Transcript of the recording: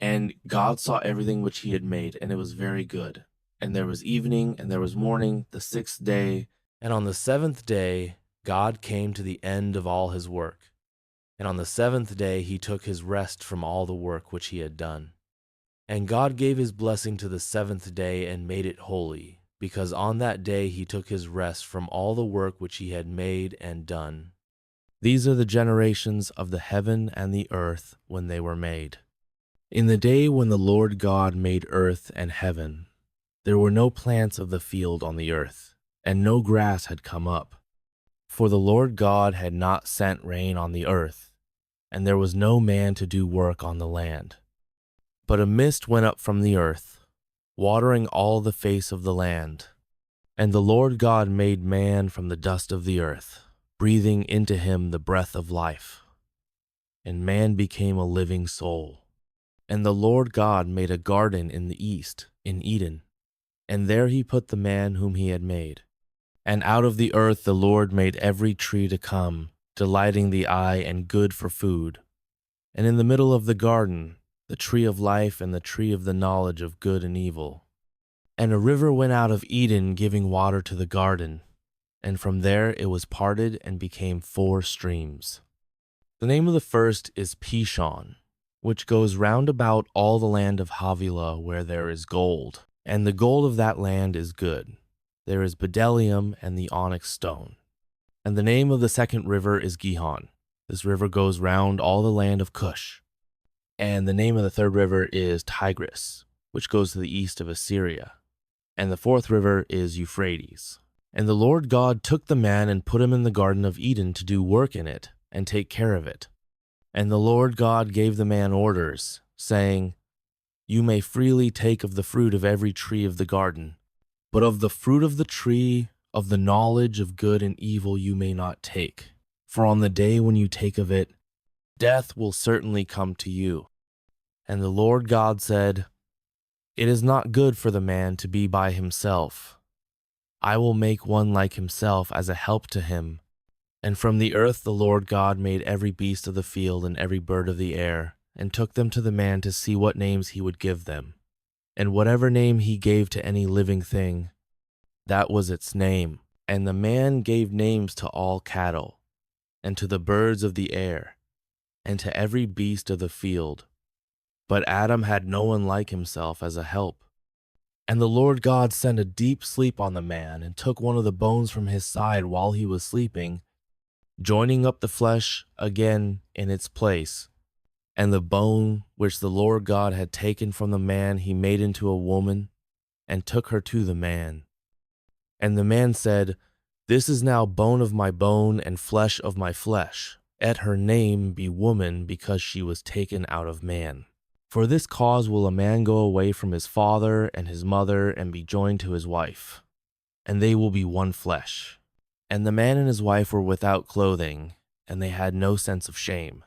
And God saw everything which he had made, and it was very good. And there was evening, and there was morning, the sixth day. And on the seventh day, God came to the end of all his work. And on the seventh day, he took his rest from all the work which he had done. And God gave his blessing to the seventh day and made it holy, because on that day he took his rest from all the work which he had made and done. These are the generations of the heaven and the earth when they were made. In the day when the Lord God made earth and heaven, there were no plants of the field on the earth, and no grass had come up. For the Lord God had not sent rain on the earth, and there was no man to do work on the land. But a mist went up from the earth, watering all the face of the land. And the Lord God made man from the dust of the earth, breathing into him the breath of life. And man became a living soul. And the Lord God made a garden in the east, in Eden, and there he put the man whom he had made. And out of the earth the Lord made every tree to come, delighting the eye and good for food. And in the middle of the garden, the tree of life and the tree of the knowledge of good and evil. And a river went out of Eden, giving water to the garden, and from there it was parted and became 4 streams. The name of the first is Pishon, which goes round about all the land of Havilah where there is gold, and the gold of that land is good. There is bdellium and the onyx stone. And the name of the second river is Gihon. This river goes round all the land of Cush. And the name of the third river is Tigris, which goes to the east of Assyria. And the fourth river is Euphrates. And the Lord God took the man and put him in the garden of Eden to do work in it and take care of it. And the Lord God gave the man orders, saying, You may freely take of the fruit of every tree of the garden, but of the fruit of the tree of the knowledge of good and evil you may not take. For on the day when you take of it, death will certainly come to you. And the Lord God said, It is not good for the man to be by himself. I will make one like himself as a help to him. And from the earth the Lord God made every beast of the field and every bird of the air, and took them to the man to see what names he would give them. And whatever name he gave to any living thing, that was its name. And the man gave names to all cattle, and to the birds of the air, and to every beast of the field. But Adam had no one like himself as a help. And the Lord God sent a deep sleep on the man, and took one of the bones from his side while he was sleeping, joining up the flesh again in its place. And the bone which the Lord God had taken from the man he made into a woman, and took her to the man. And the man said, This is now bone of my bone and flesh of my flesh. Let her name be woman, because she was taken out of man. For this cause will a man go away from his father and his mother, and be joined to his wife, and they will be one flesh. And the man and his wife were without clothing, and they had no sense of shame.